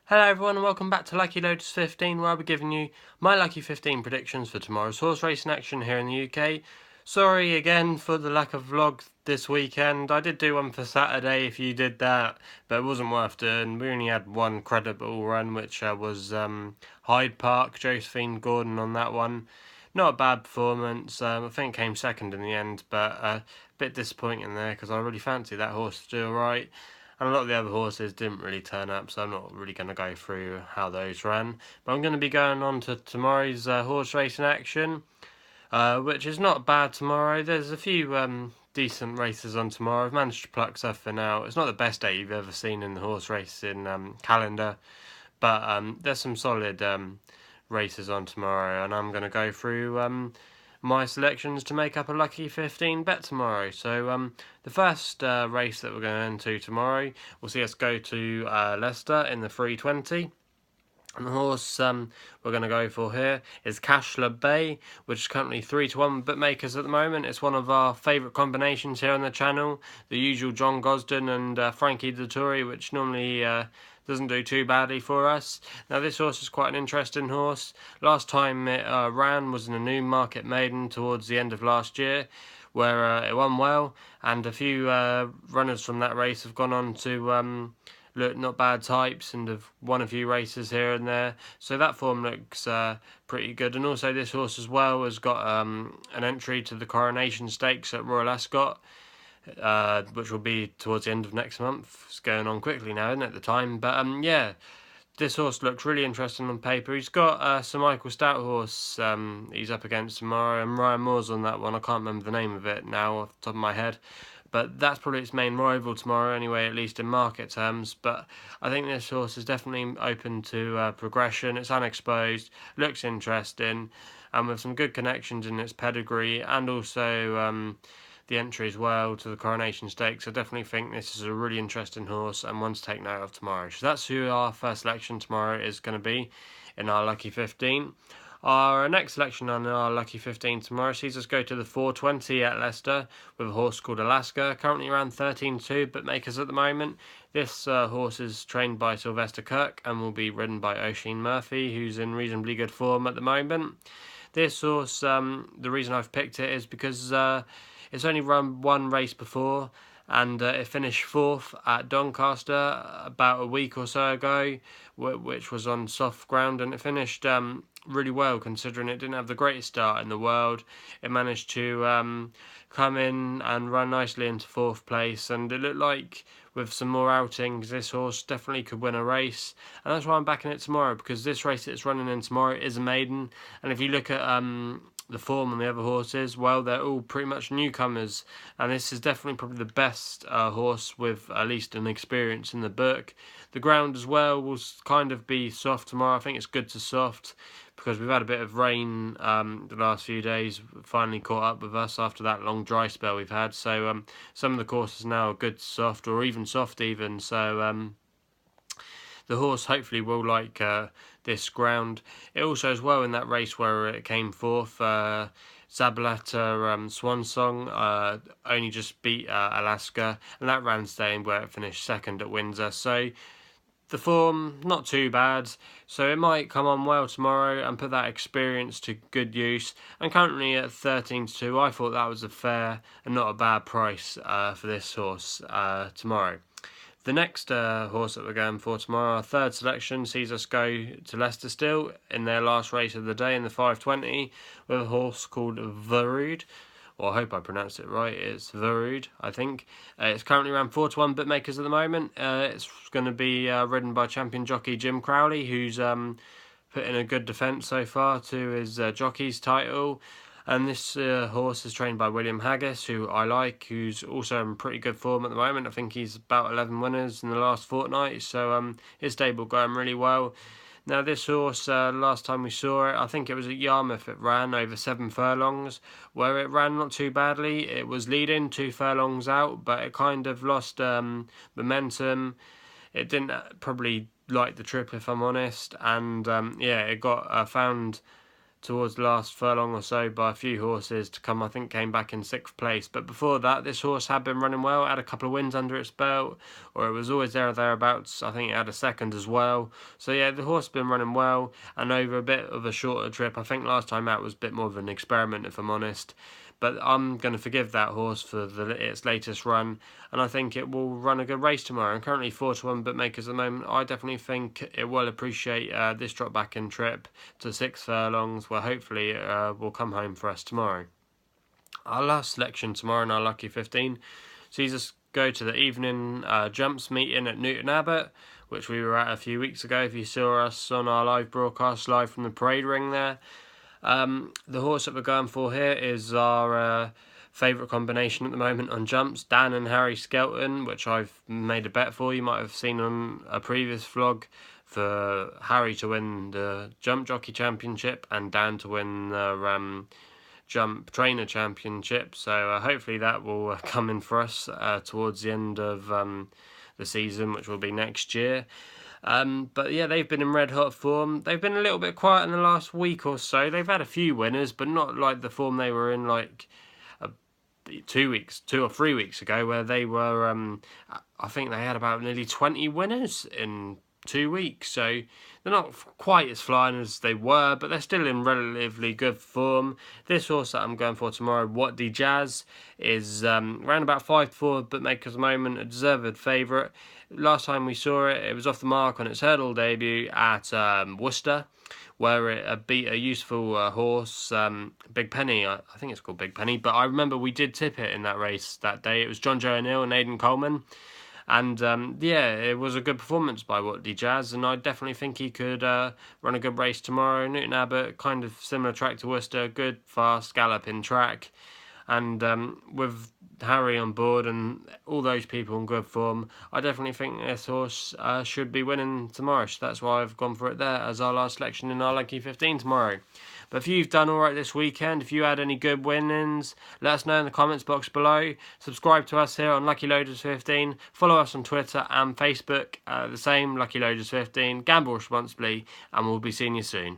Hello everyone and welcome back to Lucky Loads 15, where I'll be giving you my Lucky 15 predictions for tomorrow's horse racing action here in the UK. Sorry again for the lack of vlog this weekend. I did do one for Saturday if you did that, but it wasn't worth doing. We only had one credible run, which was Hyde Park, Josephine Gordon on that one. Not a bad performance. I think came second in the end, but a bit disappointing there because I really fancy that horse to do alright. And a lot of the other horses didn't really turn up, so I'm not really going to go through how those ran. But I'm going to be going on to tomorrow's horse racing action, which is not bad tomorrow. There's a few decent races on tomorrow. I've managed to pluck something out. It's not the best day you've ever seen in the horse racing calendar, but there's some solid races on tomorrow, and I'm going to go through my selections to make up a lucky 15 bet tomorrow. So the first race that we're going into tomorrow will see us go to Leicester in the 320. And the horse we're going to go for here is Cashla Bay, which is currently 3-1 bookmakers at the moment. It's one of our favourite combinations here on the channel. The usual John Gosden and Frankie Dettori, which normally doesn't do too badly for us. Now this horse is quite an interesting horse. Last time it ran was in a Newmarket maiden towards the end of last year, where it won well, and a few runners from that race have gone on to look not bad types and have won a few races here and there, so that form looks pretty good. And also this horse as well has got an entry to the Coronation Stakes at Royal Ascot, which will be towards the end of next month. It's going on quickly now, isn't it, at the time? But yeah, this horse looks really interesting on paper. He's got Sir Michael Stout horse he's up against tomorrow, and Ryan Moore's on that one. I can't remember the name of it now off the top of my head, but that's probably its main rival tomorrow anyway, at least in market terms. But I think this horse is definitely open to progression. It's unexposed, looks interesting, and with some good connections in its pedigree, and also the entry as well to the Coronation Stakes. I definitely think this is a really interesting horse and one to take note of tomorrow. So that's who our first selection tomorrow is going to be in our Lucky 15. Our next selection on our Lucky 15 tomorrow sees us go to the 420 at Leicester with a horse called Alaska, currently around 13-2 bookmakers at the moment. This horse is trained by Sylvester Kirk and will be ridden by Oisin Murphy, who's in reasonably good form at the moment. This horse, the reason I've picked it is because it's only run one race before, and it finished fourth at Doncaster about a week or so ago, which was on soft ground, and it finished really well considering it didn't have the greatest start in the world. It managed to come in and run nicely into fourth place, and it looked like with some more outings this horse definitely could win a race, and that's why I'm backing it tomorrow, because this race it's running in tomorrow is a maiden, and if you look at the form on the other horses, well, they're all pretty much newcomers, and this is definitely probably the best horse with at least an experience in the book. The ground as well will kind of be soft tomorrow. I think it's good to soft because we've had a bit of rain the last few days, finally caught up with us after that long dry spell we've had, so some of the courses now are good to soft, or even soft even, so the horse hopefully will like this ground. It also as well in that race where it came fourth, Zabaleta Swan Song only just beat Alaska, and that ran staying where it finished second at Windsor, so the form not too bad, so it might come on well tomorrow and put that experience to good use. And currently at 13-2, I thought that was a fair and not a bad price for this horse tomorrow. The next horse that we're going for tomorrow, our third selection, sees us go to Leicester still in their last race of the day in the 520 with a horse called Wurood. Well, I hope I pronounced it right. It's Wurood, I think. It's currently around 4-1 bookmakers at the moment. It's going to be ridden by champion jockey Jim Crowley, who's put in a good defence so far to his jockey's title. And this horse is trained by William Haggis, who I like, who's also in pretty good form at the moment. I think he's about 11 winners in the last fortnight, so his stable going really well. Now this horse, last time we saw it, I think it was at Yarmouth, it ran over 7 furlongs, where it ran not too badly. It was leading 2 furlongs out, but it kind of lost momentum. It didn't probably like the trip, if I'm honest, and yeah, it got found towards the last furlong or so by a few horses to come. I think came back in 6th place. But before that, this horse had been running well, had a couple of wins under its belt, or it was always there or thereabouts. I think it had a second as well. So yeah, the horse has been running well and over a bit of a shorter trip. I think last time out was a bit more of an experiment, if I'm honest. But I'm going to forgive that horse for its latest run, and I think it will run a good race tomorrow. I'm currently 4-1 bookmakers at the moment. I definitely think it will appreciate this drop back in trip to 6 furlongs, where hopefully it will come home for us tomorrow. Our last selection tomorrow in our Lucky 15 sees us go to the evening jumps meeting at Newton Abbot, which we were at a few weeks ago. If you saw us on our live broadcast, live from the parade ring there. The horse that we're going for here is our favourite combination at the moment on jumps, Dan and Harry Skelton, which I've made a bet for. You might have seen on a previous vlog, for Harry to win the Jump Jockey Championship and Dan to win the Jump Trainer Championship. So hopefully that will come in for us towards the end of the season, which will be next year. But yeah, they've been in red hot form. They've been a little bit quiet in the last week or so. They've had a few winners, but not like the form they were in like 2 or 3 weeks ago, where they were, I think they had about nearly 20 winners in 2 weeks. So they're not quite as flying as they were, but they're still in relatively good form. This horse that I'm going for tomorrow, Whatdjazz, is around about 5-4 bookmakers at the moment, a deserved favourite. Last time we saw it, it was off the mark on its hurdle debut at Worcester, where it beat a useful horse, Big Penny. I think it's called Big Penny, but I remember we did tip it in that race that day. It was John Joe O'Neill and Aidan Coleman. And yeah, it was a good performance by Whatdjazz, and I definitely think he could run a good race tomorrow. Newton Abbot, kind of similar track to Worcester, good, fast, galloping track. And with Harry on board and all those people in good form, I definitely think this horse should be winning tomorrow. So that's why I've gone for it there as our last selection in our Lucky 15 tomorrow. But if you've done alright this weekend, if you had any good winnings, let us know in the comments box below. Subscribe to us here on Lucky Loaders 15. Follow us on Twitter and Facebook, the same, Lucky Loaders 15. Gamble responsibly, and we'll be seeing you soon.